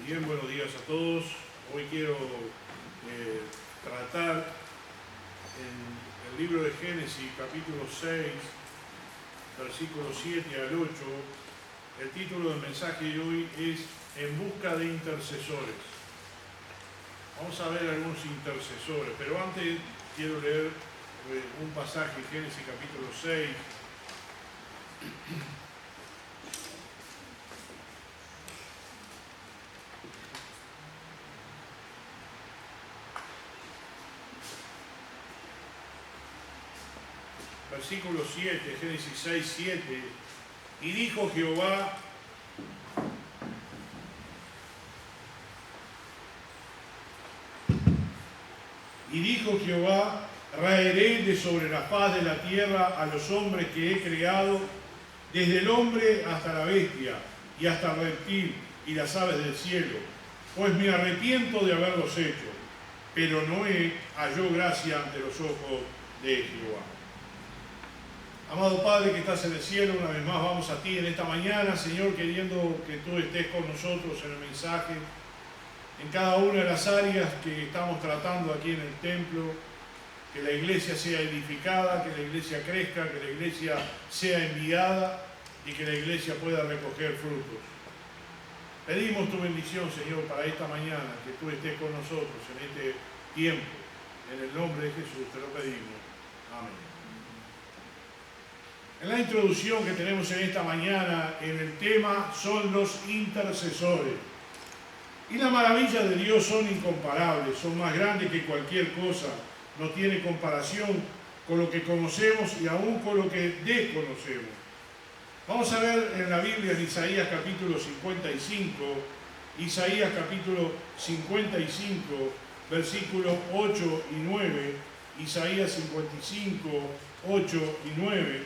Bien, buenos días a todos. Hoy quiero tratar en el libro de Génesis, capítulo 6, versículos 7 al 8. El título del mensaje de hoy es En busca de intercesores. Vamos a ver algunos intercesores, pero antes quiero leer un pasaje, Génesis capítulo 6. Versículo 7, Génesis 6, 7. Y dijo Jehová: raeré de sobre la faz de la tierra a los hombres que he creado, desde el hombre hasta la bestia, y hasta el reptil, y las aves del cielo, pues me arrepiento de haberlos hecho. Pero Noé halló gracia ante los ojos de Jehová. Amado Padre que estás en el cielo, una vez más vamos a ti en esta mañana, Señor, queriendo que tú estés con nosotros en el mensaje, en cada una de las áreas que estamos tratando aquí en el templo, que la iglesia sea edificada, que la iglesia crezca, que la iglesia sea enviada y que la iglesia pueda recoger frutos. Pedimos tu bendición, Señor, para esta mañana, que tú estés con nosotros en este tiempo. En el nombre de Jesús te lo pedimos. Amén. En la introducción que tenemos en esta mañana, en el tema son los intercesores. Y la maravilla de Dios son incomparables, son más grandes que cualquier cosa. No tiene comparación con lo que conocemos y aún con lo que desconocemos. Vamos a ver en la Biblia, en Isaías capítulo 55, Isaías capítulo 55, versículos 8 y 9, Isaías 55, 8 y 9.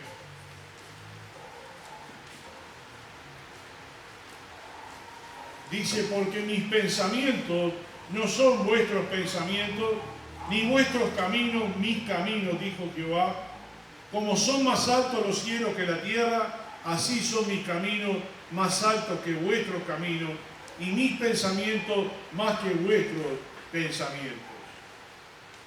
Dice: porque mis pensamientos no son vuestros pensamientos, ni vuestros caminos mis caminos, dijo Jehová. Como son más altos los cielos que la tierra, así son mis caminos más altos que vuestros caminos, y mis pensamientos más que vuestros pensamientos.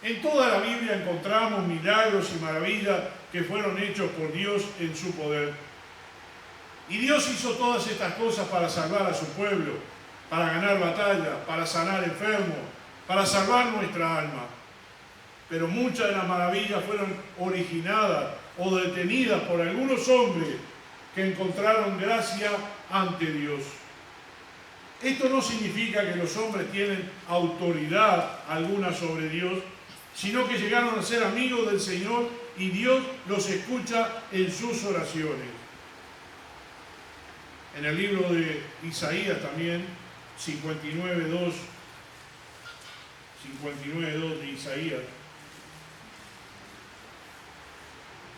En toda la Biblia encontramos milagros y maravillas que fueron hechos por Dios en su poder. Y Dios hizo todas estas cosas para salvar a su pueblo, para ganar batallas, para sanar enfermos, para salvar nuestra alma. Pero muchas de las maravillas fueron originadas o detenidas por algunos hombres que encontraron gracia ante Dios. Esto no significa que los hombres tienen autoridad alguna sobre Dios, sino que llegaron a ser amigos del Señor y Dios los escucha en sus oraciones. En el libro de Isaías también, 59.2 de Isaías,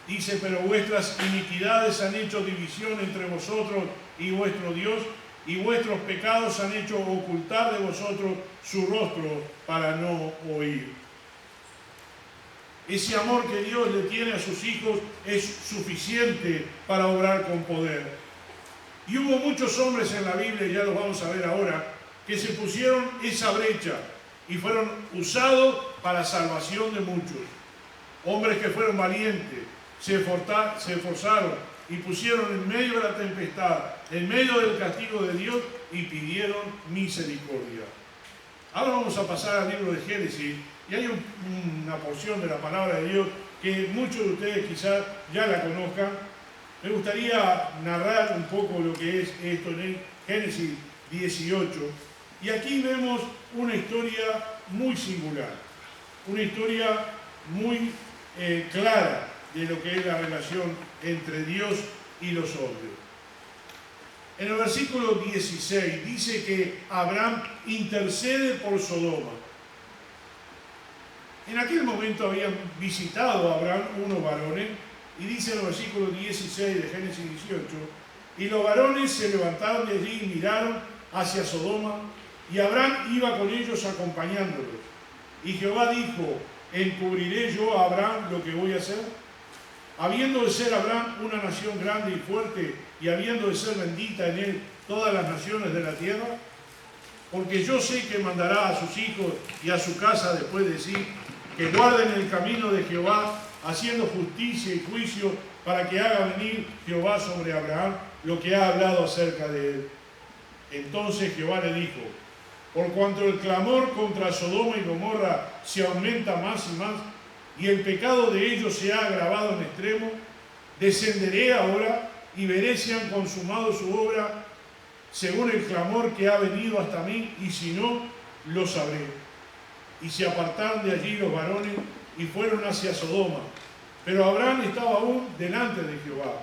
dice: pero vuestras iniquidades han hecho división entre vosotros y vuestro Dios, y vuestros pecados han hecho ocultar de vosotros su rostro para no oír. Ese amor que Dios le tiene a sus hijos es suficiente para obrar con poder. Y hubo muchos hombres en la Biblia, ya los vamos a ver ahora, que se pusieron esa brecha y fueron usados para salvación de muchos. Hombres que fueron valientes, se esforzaron y pusieron en medio de la tempestad, en medio del castigo de Dios, y pidieron misericordia. Ahora vamos a pasar al libro de Génesis, y hay una porción de la palabra de Dios que muchos de ustedes quizás ya la conozcan. Me gustaría narrar un poco lo que es esto en el Génesis 18. Y aquí vemos una historia muy singular, una historia muy clara de lo que es la relación entre Dios y los hombres. En el versículo 16 dice que Abraham intercede por Sodoma. En aquel momento habían visitado a Abraham unos varones, y dice en el versículo 16 de Génesis 18, y los varones se levantaron de allí y miraron hacia Sodoma, y Abraham iba con ellos acompañándolos. Y Jehová dijo: ¿encubriré yo a Abraham lo que voy a hacer? Habiendo de ser Abraham una nación grande y fuerte, y habiendo de ser bendita en él todas las naciones de la tierra. porque yo sé que mandará a sus hijos y a su casa después de sí, que guarden el camino de Jehová, haciendo justicia y juicio, para que haga venir Jehová sobre Abraham lo que ha hablado acerca de él. Entonces Jehová le dijo: por cuanto el clamor contra Sodoma y Gomorra se aumenta más y más, y el pecado de ellos se ha agravado en extremo, descenderé ahora y veré si han consumado su obra según el clamor que ha venido hasta mí, y si no, lo sabré. Y se apartaron de allí los varones y fueron hacia Sodoma. Pero Abraham estaba aún delante de Jehová.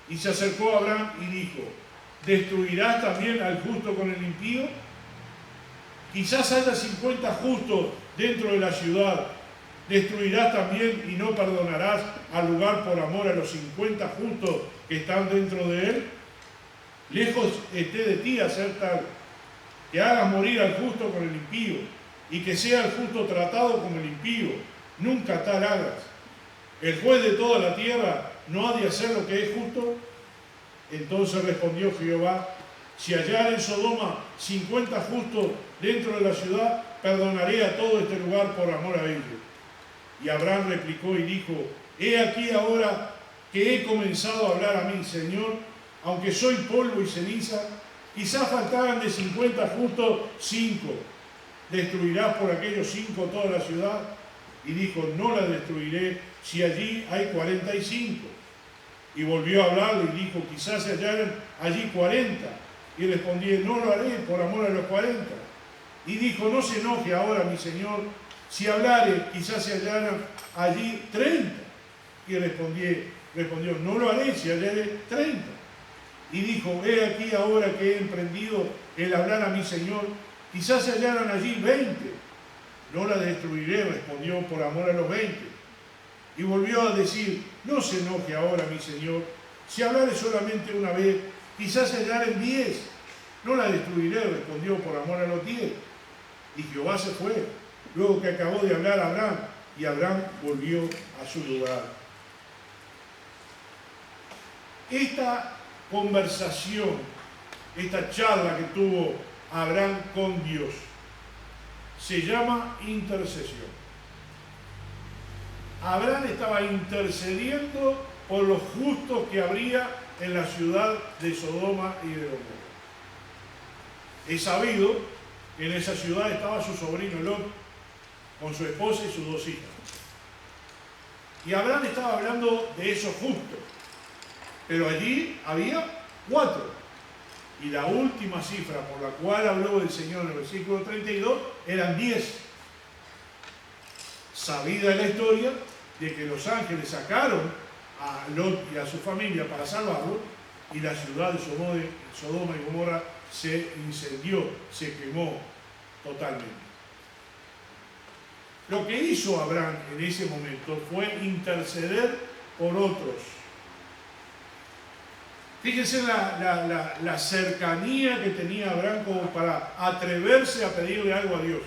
Y se acercó a Abraham y dijo: ¿destruirás también al justo con el impío? Quizás haya 50 justos dentro de la ciudad. ¿Destruirás también y no perdonarás al lugar por amor a los 50 justos que están dentro de él? Lejos esté de ti hacer tal, que hagas morir al justo con el impío, y que sea el justo tratado como el impío. Nunca tal hagas. ¿El juez de toda la tierra no ha de hacer lo que es justo? Entonces respondió Jehová: si hallar en Sodoma 50 justos dentro de la ciudad, perdonaré a todo este lugar por amor a ellos. Y Abraham replicó y dijo: he aquí ahora que he comenzado a hablar a mí, Señor, aunque soy polvo y ceniza, quizás faltaran de 50 justos 5. ¿Destruirás por aquellos 5 toda la ciudad? Y dijo: no la destruiré si allí hay 45. Y volvió a hablarle y dijo: quizás se hallaran allí 40. Y respondí: no lo haré por amor a los 40. Y dijo: no se enoje ahora mi señor, si hablare, quizás se hallaran allí 30. Y respondió: no lo haré si hallare 30. Y dijo: he aquí ahora que he emprendido el hablar a mi señor, quizás se hallaran allí 20. No la destruiré, respondió, por amor a los 20. Y volvió a decir: no se enoje ahora mi señor, si hablare solamente una vez, quizás se hallaren 10. No la destruiré, respondió, por amor a los 10. Y Jehová se fue, luego que acabó de hablar a Abraham, y Abraham volvió a su lugar. Esta conversación, esta charla que tuvo Abraham con Dios, se llama intercesión. Abraham estaba intercediendo por los justos que habría en la ciudad de Sodoma y de Gomorra. Es sabido que en esa ciudad estaba su sobrino Lot, con su esposa y sus 2 hijas. Y Abraham estaba hablando de esos justos, pero allí había 4. Y la última cifra por la cual habló el Señor en el versículo 32 eran 10. Sabida la historia de que los ángeles sacaron a Lot y a su familia para salvarlo, y la ciudad de Sodoma y Gomorra se incendió, se quemó totalmente. Lo que hizo Abraham en ese momento fue interceder por otros. Fíjense la cercanía que tenía Abraham como para atreverse a pedirle algo a Dios.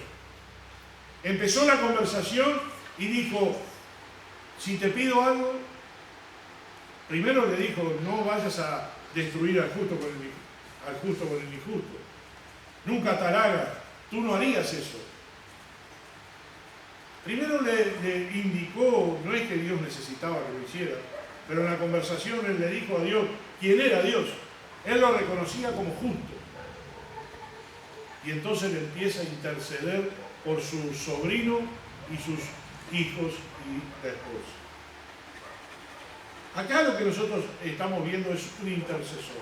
Empezó la conversación y dijo: si te pido algo, primero le dijo: no vayas a destruir al justo con el injusto. Nunca tal hagas, tú no harías eso. Primero le indicó, no es que Dios necesitaba que lo hiciera, pero en la conversación él le dijo a Dios quién era Dios. Él lo reconocía como justo. Y entonces le empieza a interceder por su sobrino y sus hijos y la esposa. Acá lo que nosotros estamos viendo es un intercesor.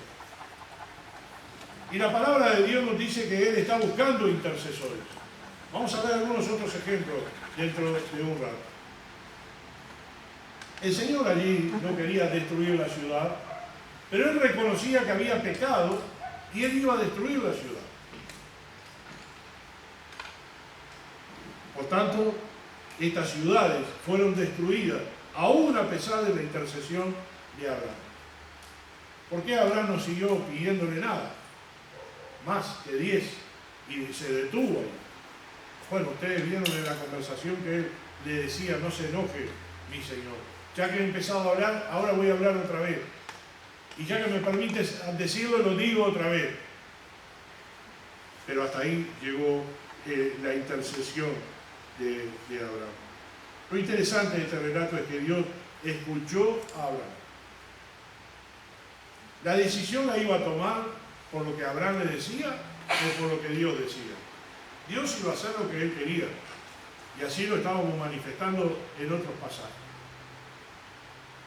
Y la palabra de Dios nos dice que Él está buscando intercesores. Vamos a ver algunos otros ejemplos dentro de un rato. El Señor allí no quería destruir la ciudad, pero Él reconocía que había pecado y Él iba a destruir la ciudad. Por tanto, estas ciudades fueron destruidas, aún a pesar de la intercesión de Abraham. ¿Por qué Abraham no siguió pidiéndole nada? Más que 10, y se detuvo ahí. Bueno, ustedes vieron en la conversación que él le decía: no se enoje, mi Señor. Ya que he empezado a hablar, ahora voy a hablar otra vez. Y ya que me permites decirlo, lo digo otra vez. pero hasta ahí llegó la intercesión de Abraham. Lo interesante de este relato es que Dios escuchó a Abraham. La decisión la iba a tomar por lo que Abraham le decía o por lo que Dios decía. Dios iba a hacer lo que él quería, y así lo estábamos manifestando en otros pasajes.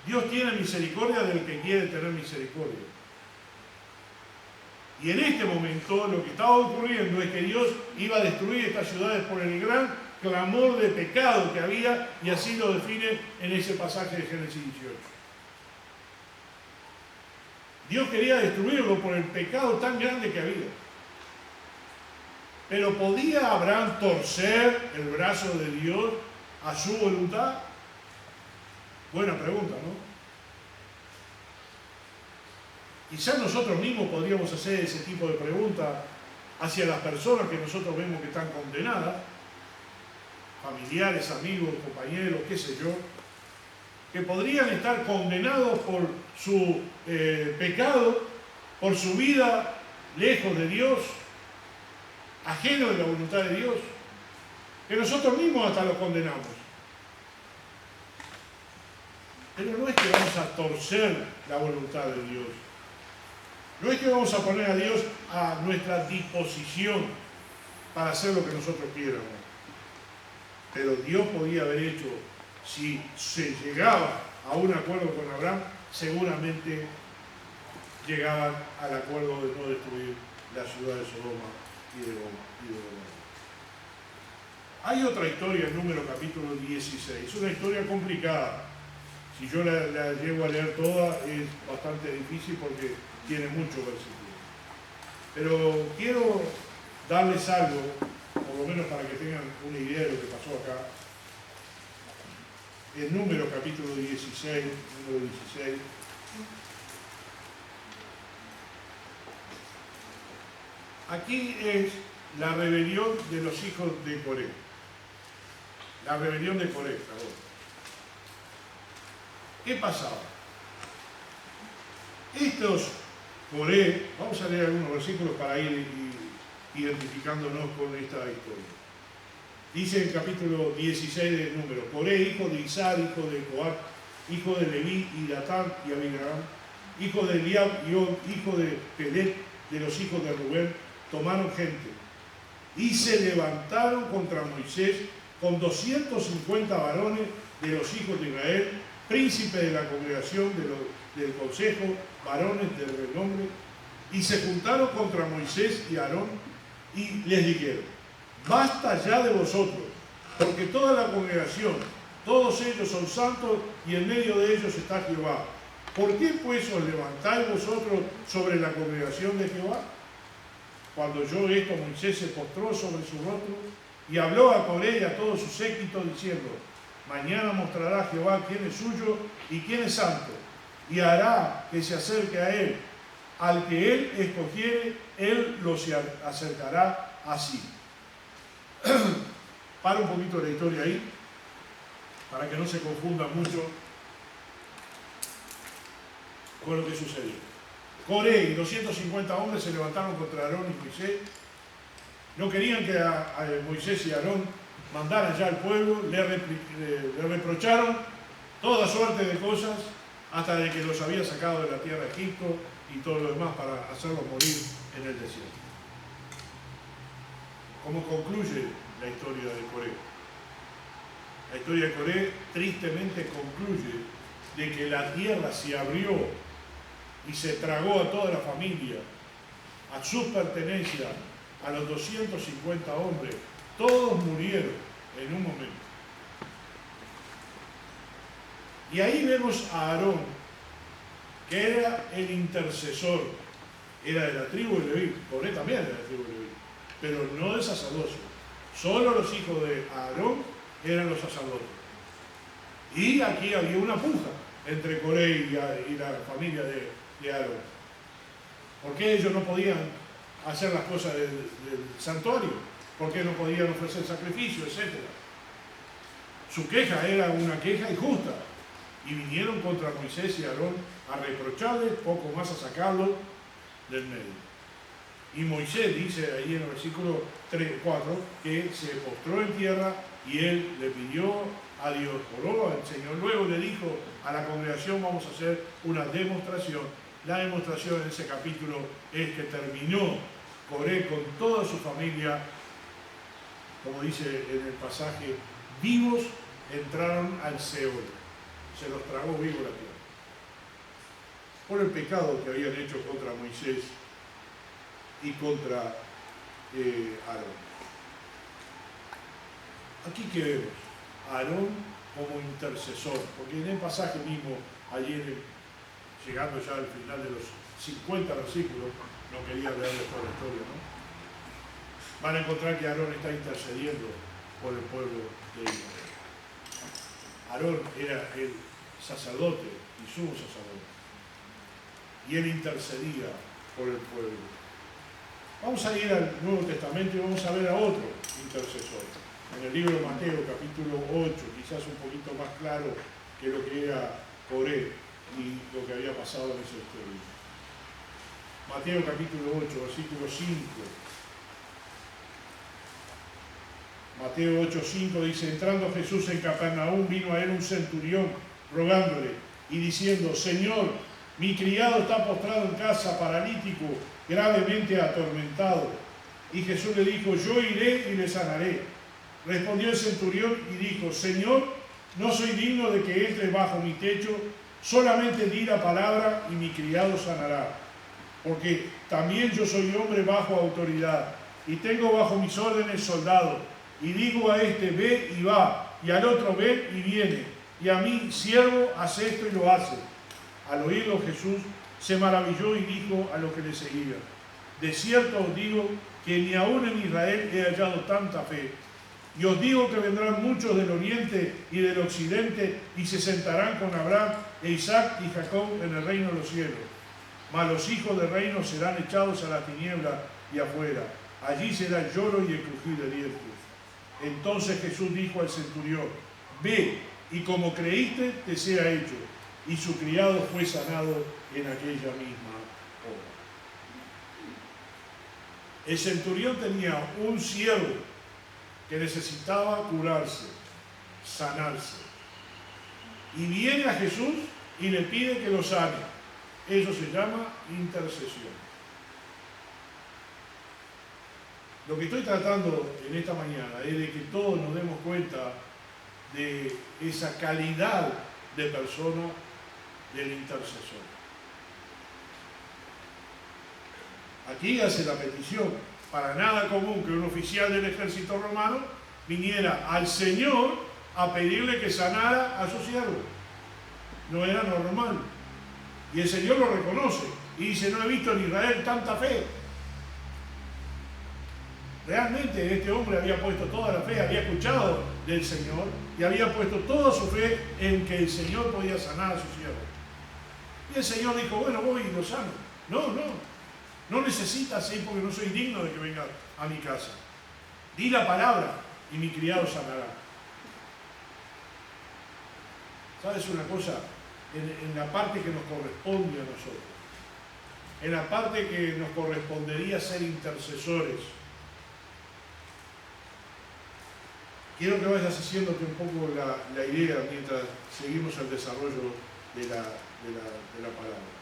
Dios tiene misericordia del que quiere tener misericordia. Y en este momento lo que estaba ocurriendo es que Dios iba a destruir estas ciudades por el gran clamor de pecado que había, y así lo define en ese pasaje de Génesis 18. Dios quería destruirlo por el pecado tan grande que había. Pero ¿podía Abraham torcer el brazo de Dios a su voluntad? Buena pregunta, ¿no? Quizás nosotros mismos podríamos hacer ese tipo de preguntas hacia las personas que nosotros vemos que están condenadas, familiares, amigos, compañeros, qué sé yo, que podrían estar condenados por su pecado, por su vida lejos de Dios, ajeno de la voluntad de Dios, que nosotros mismos hasta los condenamos. Pero no es que vamos a torcer la voluntad de Dios. No es que vamos a poner a Dios a nuestra disposición para hacer lo que nosotros quieramos. Pero Dios podía haber hecho, si se llegaba a un acuerdo con Abraham, seguramente llegaban al acuerdo de no destruir la ciudad de Sodoma y de Gomorra. Hay otra historia en Números capítulo 16. Es una historia complicada. Si yo la llego a leer toda, es bastante difícil porque tiene muchos versículos. Pero quiero darles algo, por lo menos para que tengan una idea de lo que pasó acá. En Números capítulo 16, número 16. Aquí es la rebelión de los hijos de Coré. La rebelión de Coré, por favor. ¿Qué pasaba? Estos Coré, vamos a leer algunos versículos para ir identificándonos con esta historia. Dice en el capítulo 16 de Números: Coré, hijo de Izar, hijo de Coat, hijo de Leví, y Datán y Abiram, hijo de Eliab, hijo de Pelet, de los hijos de Rubén, tomaron gente y se levantaron contra Moisés con 250 varones de los hijos de Israel, príncipes de la congregación del consejo, varones de renombre, y se juntaron contra Moisés y Aarón y les dijeron: basta ya de vosotros, porque toda la congregación, todos ellos son santos y en medio de ellos está Jehová. ¿Por qué pues os levantáis vosotros sobre la congregación de Jehová? Cuando oyó esto, Moisés se postró sobre su rostro y habló a Coré y a todo su séquito diciendo: mañana mostrará Jehová quién es suyo y quién es santo, y hará que se acerque a él. Al que él escogiere, él lo se acercará así. Para un poquito la historia ahí, para que no se confunda mucho con lo que sucedió. Coré y 250 hombres se levantaron contra Aarón y Moisés. No querían que a Moisés y Aarón mandaran ya al pueblo, le reprocharon toda suerte de cosas, hasta de que los había sacado de la tierra de Egipto y todo lo demás para hacerlos morir en el desierto. ¿Cómo concluye la historia de Coré? La historia de Coré tristemente concluye de que la tierra se abrió y se tragó a toda la familia, a sus pertenencias, a los 250 hombres. Todos murieron en un momento. Y ahí vemos a Aarón, que era el intercesor, era de la tribu de Leví. Coré también era de la tribu de Leví, pero no del sacerdocio. Solo los hijos de Aarón eran los sacerdotes. Y aquí había una puja entre Coré y la familia de Aarón. ¿Por qué ellos no podían hacer las cosas del santuario? ¿Por qué no podían ofrecer sacrificios, etcétera? Su queja era una queja injusta. Y vinieron contra Moisés y Aarón a reprocharles, poco más a sacarlos del medio. Y Moisés dice ahí en el versículo 4 que se postró en tierra y él le pidió a Dios, oró al Señor. Luego le dijo a la congregación, vamos a hacer una demostración. La demostración en ese capítulo es que terminó Coré con toda su familia, como dice en el pasaje, vivos entraron al Seol. Se los tragó vivo la tierra. Por el pecado que habían hecho contra Moisés y contra Aarón. Aquí que vemos a Aarón como intercesor, porque en el pasaje mismo, ayer llegando ya al final de los 50 versículos, no quería leerles toda la historia, ¿no? Van a encontrar que Aarón está intercediendo por el pueblo de Israel. Aarón era el sacerdote y sumo sacerdote, y él intercedía por el pueblo. Vamos a ir al Nuevo Testamento y vamos a ver a otro intercesor. En el libro de Mateo, capítulo 8, quizás un poquito más claro que lo que era Coré y lo que había pasado en esa historia. Mateo, capítulo 8, versículo 5. Mateo 8, 5 dice: entrando Jesús en Capernaum, vino a él un centurión rogándole y diciendo: Señor, mi criado está postrado en casa, paralítico, gravemente atormentado. Y Jesús le dijo: yo iré y le sanaré. Respondió el centurión y dijo: Señor, no soy digno de que entre bajo mi techo, solamente di la palabra y mi criado sanará. Porque también yo soy hombre bajo autoridad, y tengo bajo mis órdenes soldados, y digo a este: ve y va, y al otro: ve y viene, y a mí: siervo, haz esto, y lo hace. Al oírlo Jesús se maravilló y dijo a los que le seguían: de cierto os digo que ni aún en Israel he hallado tanta fe. Y os digo que vendrán muchos del oriente y del occidente y se sentarán con Abraham e Isaac y Jacob en el reino de los cielos. Mas los hijos del reino serán echados a la tiniebla y afuera. Allí será el lloro y el crujir de dientes. Entonces Jesús dijo al centurión: ve, y como creíste, te sea hecho. Y su criado fue sanado en aquella misma hora. El centurión tenía un siervo que necesitaba curarse, sanarse. Y viene a Jesús y le pide que lo sane. Eso se llama intercesión. Lo que estoy tratando en esta mañana es de que todos nos demos cuenta de esa calidad de persona del intercesor. Aquí hace la petición. Para nada común que un oficial del ejército romano viniera al Señor a pedirle que sanara a su siervo. No era normal. Y el Señor lo reconoce y dice: no he visto en Israel tanta fe. Realmente este hombre había puesto toda la fe, había escuchado del Señor y había puesto toda su fe en que el Señor podía sanar a su siervo. Y el Señor dijo: bueno, voy y lo sano. No necesitas ir porque no soy digno de que venga a mi casa. Di la palabra y mi criado sanará. ¿Sabes una cosa? En la parte que nos corresponde a nosotros, en la parte que nos correspondería ser intercesores, quiero que vayas haciéndote un poco la idea mientras seguimos el desarrollo de la palabra.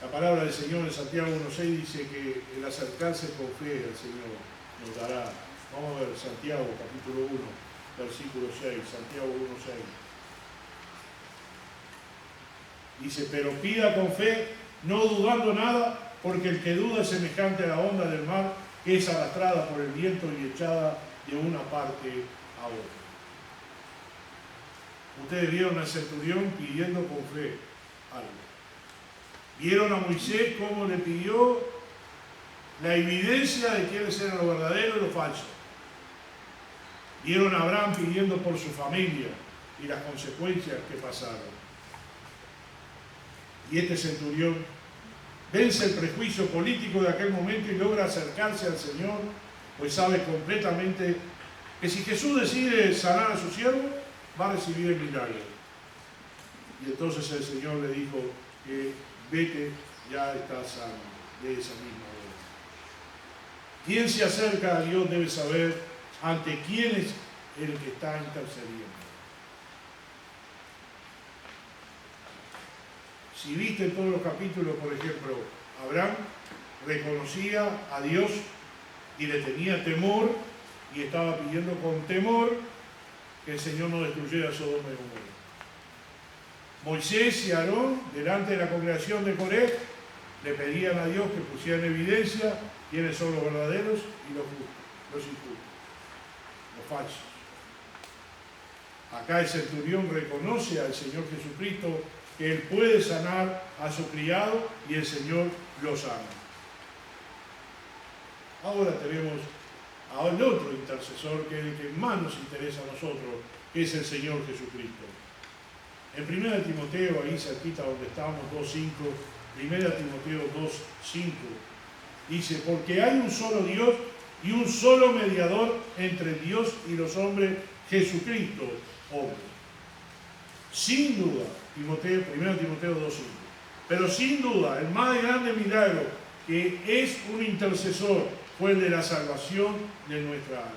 La palabra del Señor en Santiago 1.6 dice que el acercarse con fe al Señor nos dará. Vamos a ver Santiago capítulo 1, versículo 6, Santiago 1.6. Dice: pero pida con fe, no dudando nada, porque el que duda es semejante a la onda del mar, que es arrastrada por el viento y echada de una parte a otra. Ustedes vieron al centurión pidiendo con fe algo. Vieron a Moisés cómo le pidió la evidencia de quiénes eran lo verdadero y lo falso. Vieron a Abraham pidiendo por su familia y las consecuencias que pasaron. Y este centurión vence el prejuicio político de aquel momento y logra acercarse al Señor, pues sabe completamente que si Jesús decide sanar a su siervo, va a recibir el milagro. Y entonces el Señor le dijo que vete ya está sano de esa misma hora. Quien se acerca a Dios debe saber ante quién es el que está intercediendo. Si viste todos los capítulos, por ejemplo, Abraham reconocía a Dios y le tenía temor y estaba pidiendo con temor que el Señor no destruyera Sodoma y Gomorra. Moisés y Aarón, delante de la congregación de Coré, le pedían a Dios que pusiera en evidencia quiénes son los verdaderos y los justos, los injustos, los falsos. Acá el centurión reconoce al Señor Jesucristo que Él puede sanar a su criado y el Señor lo sana. Ahora tenemos al otro intercesor que es el que más nos interesa a nosotros, que es el Señor Jesucristo. En 1 Timoteo, ahí cerquita donde estamos, 2.5, 1 Timoteo 2.5, dice, porque hay un solo Dios y un solo mediador entre Dios y los hombres, Jesucristo, hombre. Sin duda, 1 Timoteo 2.5, pero sin duda, el más grande milagro que es un intercesor fue el de la salvación de nuestra alma.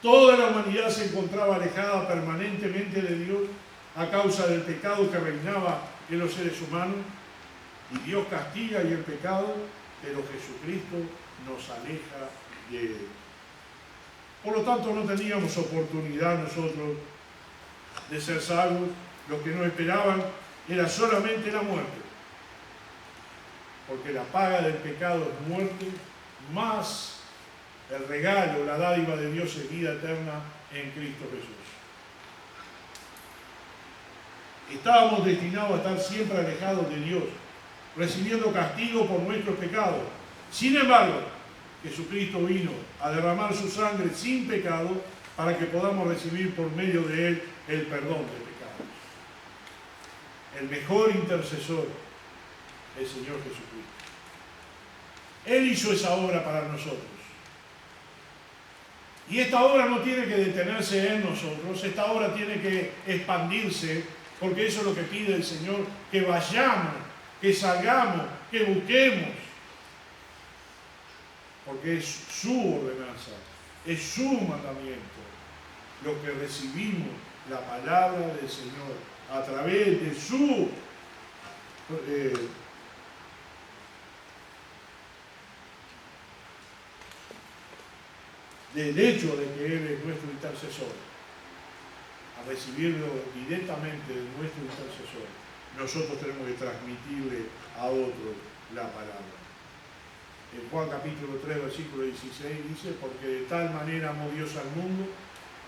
Toda la humanidad se encontraba alejada permanentemente de Dios a causa del pecado que reinaba en los seres humanos, y Dios castiga y el pecado, pero Jesucristo nos aleja de Él. Por lo tanto, no teníamos oportunidad nosotros de ser salvos. Lo que nos esperaban era solamente la muerte, porque la paga del pecado es muerte, más el regalo, la dádiva de Dios es vida eterna en Cristo Jesús. Estábamos destinados a estar siempre alejados de Dios, recibiendo castigo por nuestros pecados. Sin embargo, Jesucristo vino a derramar su sangre sin pecado para que podamos recibir por medio de Él el perdón de pecados. El mejor intercesor, el Señor Jesucristo. Él hizo esa obra para nosotros. Y esta obra no tiene que detenerse en nosotros, esta obra tiene que expandirse, porque eso es lo que pide el Señor, que vayamos, que salgamos, que busquemos. Porque es su ordenanza, es su mandamiento, lo que recibimos, la palabra del Señor, a través de su del hecho de que Él es nuestro intercesor, a recibirlo directamente de nuestro intercesor, nosotros tenemos que transmitirle a otro la palabra. En Juan capítulo 3, versículo 16 dice, porque de tal manera amó Dios al mundo,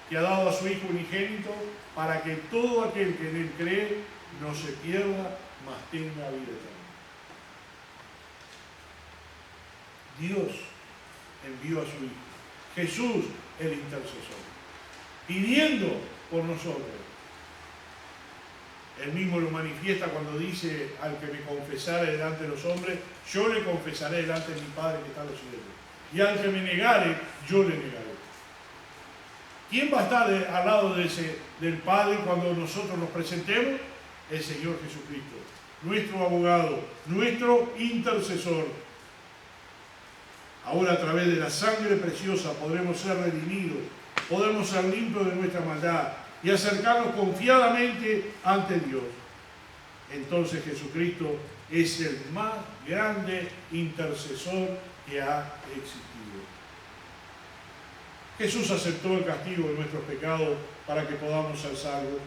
que ha dado a su Hijo unigénito, para que todo aquel que en Él cree no se pierda, mas tenga vida eterna. Dios envió a su Hijo, Jesús el intercesor, pidiendo por nosotros. Él mismo lo manifiesta cuando dice, al que me confesare delante de los hombres, yo le confesaré delante de mi Padre que está en los cielos. Y al que me negare, yo le negaré. ¿Quién va a estar al lado del Padre cuando nosotros nos presentemos? El Señor Jesucristo, nuestro abogado, nuestro intercesor. Ahora, a través de la sangre preciosa podremos ser redimidos, podemos ser limpios de nuestra maldad y acercarnos confiadamente ante Dios. Entonces Jesucristo es el más grande intercesor que ha existido. Jesús aceptó el castigo de nuestros pecados para que podamos ser salvos.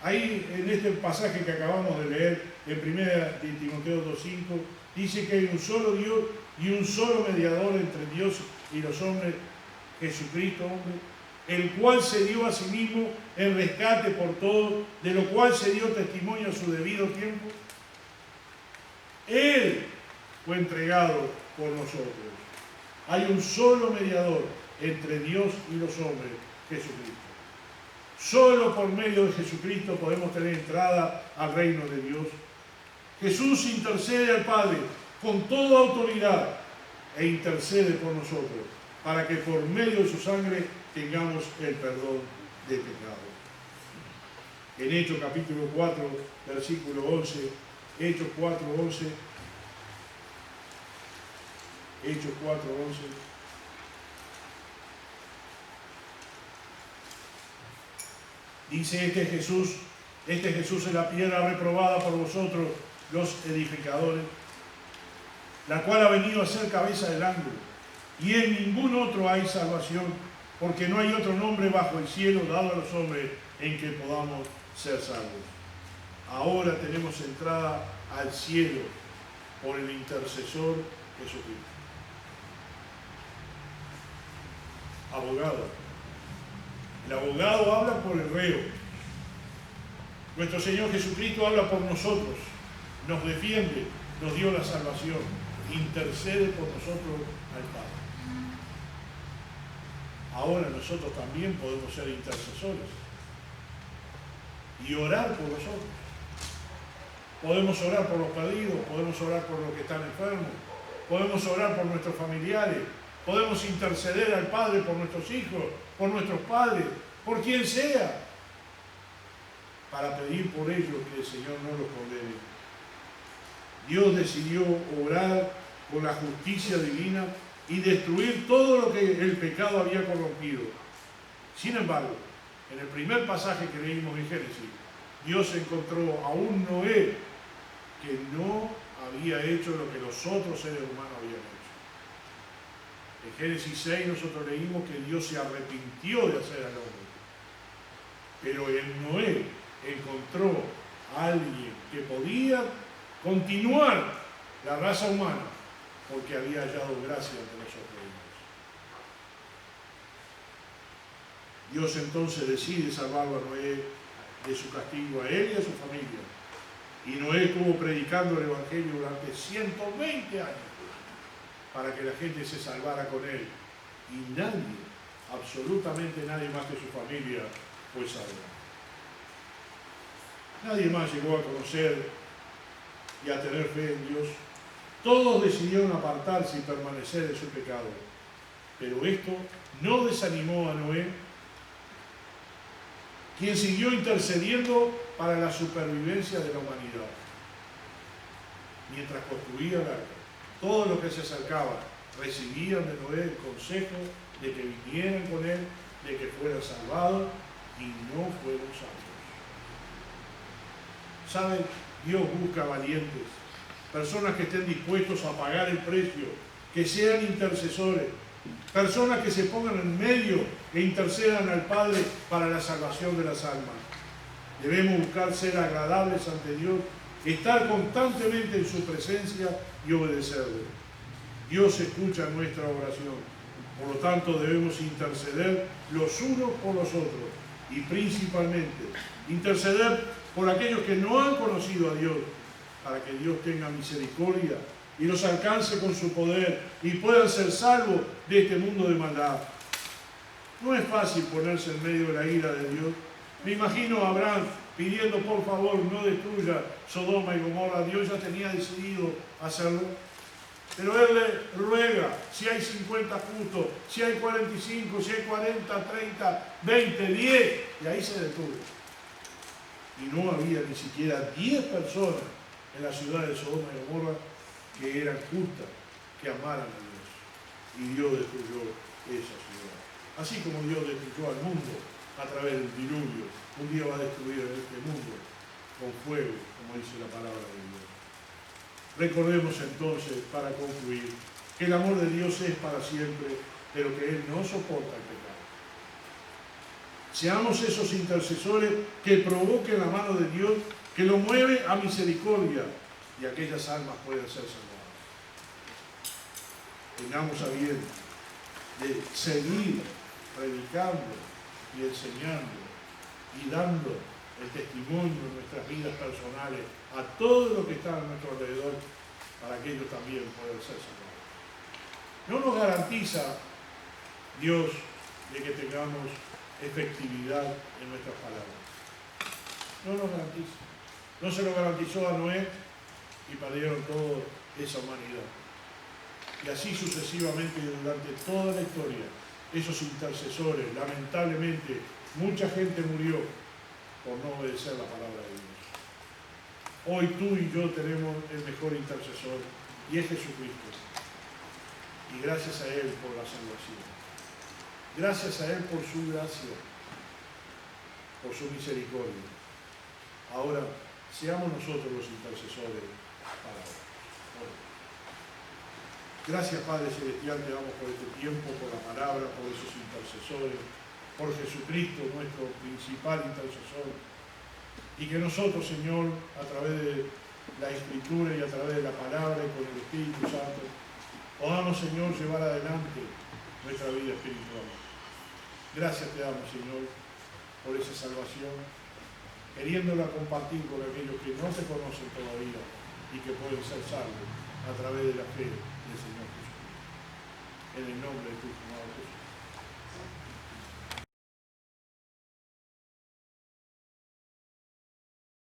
Ahí, en este pasaje que acabamos de leer, en 1 Timoteo 2.5, dice que hay un solo Dios y un solo mediador entre Dios y los hombres, Jesucristo, hombre, el cual se dio a sí mismo en rescate por todos, de lo cual se dio testimonio a su debido tiempo. Él fue entregado por nosotros. Hay un solo mediador entre Dios y los hombres, Jesucristo. Solo por medio de Jesucristo podemos tener entrada al reino de Dios. Jesús intercede al Padre con toda autoridad e intercede por nosotros para que por medio de su sangre tengamos el perdón de pecados. En Hechos capítulo 4, versículo 11, Hechos 4:11. Hechos 4:11. Dice, este Jesús es la piedra reprobada por vosotros, los edificadores, la cual ha venido a ser cabeza del ángulo. Y en ningún otro hay salvación, porque no hay otro nombre bajo el cielo dado a los hombres en que podamos ser salvos. Ahora tenemos entrada al cielo por el intercesor Jesucristo. Abogado. El abogado habla por el reo. Nuestro Señor Jesucristo habla por nosotros, nos defiende, nos dio la salvación, intercede por nosotros al Padre. Ahora nosotros también podemos ser intercesores y orar por nosotros. Podemos orar por los perdidos, podemos orar por los que están enfermos, podemos orar por nuestros familiares, podemos interceder al Padre por nuestros hijos, por nuestros padres, por quien sea, para pedir por ellos que el Señor no los condene. Dios decidió obrar con la justicia divina y destruir todo lo que el pecado había corrompido. Sin embargo, en el primer pasaje que leímos en Génesis, Dios encontró a un Noé que no había hecho lo que los otros seres humanos habían hecho. En Génesis 6 nosotros leímos que Dios se arrepintió de hacer al hombre. Pero en Noé encontró a alguien que podía continuar la raza humana porque había hallado gracia ante los otros. Dios entonces decide salvarlo a Noé de su castigo, a él y a su familia. Y Noé estuvo predicando el Evangelio durante 120 años para que la gente se salvara con él. Y nadie, absolutamente nadie más que su familia, fue salvo. Nadie más llegó a conocer y a tener fe en Dios. Todos decidieron apartarse y permanecer en su pecado. Pero esto no desanimó a Noé, quien siguió intercediendo para la supervivencia de la humanidad. Mientras construía el arca, todos los que se acercaban recibían de Noé el consejo de que vinieran con él, de que fueran salvados, y no fueron salvos. ¿Saben? Dios busca valientes, personas que estén dispuestos a pagar el precio, que sean intercesores, personas que se pongan en medio e intercedan al Padre para la salvación de las almas. Debemos buscar ser agradables ante Dios, estar constantemente en su presencia y obedecerle. Dios escucha nuestra oración, por lo tanto debemos interceder los unos por los otros y principalmente interceder por aquellos que no han conocido a Dios, para que Dios tenga misericordia y los alcance con su poder y puedan ser salvos de este mundo de maldad. No es fácil ponerse en medio de la ira de Dios. Me imagino a Abraham pidiendo por favor no destruya Sodoma y Gomorra. Dios ya tenía decidido hacerlo. Pero él le ruega, si hay 50 justos, si hay 45, si hay 40, 30, 20, 10, y ahí se detuvo. Y no había ni siquiera 10 personas en la ciudad de Sodoma y Gomorra que eran justas, que amaran a Dios. Y Dios destruyó esa ciudad. Así como Dios destruyó al mundo a través del diluvio, un día va a destruir este mundo con fuego, como dice la palabra de Dios. Recordemos entonces, para concluir, que el amor de Dios es para siempre, pero que Él no soporta el pecado. Seamos esos intercesores que provoquen la mano de Dios, que lo mueve a misericordia, y aquellas almas pueden ser salvadas. Tengamos a bien de seguir predicando y enseñando y dando el testimonio de nuestras vidas personales a todo lo que está a nuestro alrededor, para que ellos también puedan ser salvados. No nos garantiza Dios de que tengamos efectividad en nuestras palabras. No nos garantiza. No se lo garantizó a Noé y perdieron toda esa humanidad. Y así sucesivamente durante toda la historia, esos intercesores, lamentablemente, mucha gente murió por no obedecer la palabra de Dios. Hoy tú y yo tenemos el mejor intercesor, y es Jesucristo. Y gracias a Él por la salvación. Gracias a Él por su gracia, por su misericordia. Ahora, seamos nosotros los intercesores para Él. Gracias, Padre Celestial, te damos por este tiempo, por la palabra, por esos intercesores, por Jesucristo, nuestro principal intercesor. Y que nosotros, Señor, a través de la Escritura y a través de la palabra y con el Espíritu Santo, podamos, Señor, llevar adelante nuestra vida espiritual. Gracias te damos, Señor, por esa salvación, queriéndola compartir con aquellos que no te conocen todavía y que pueden ser salvos a través de la fe del Señor Jesucristo. En el nombre de tu amado Jesús.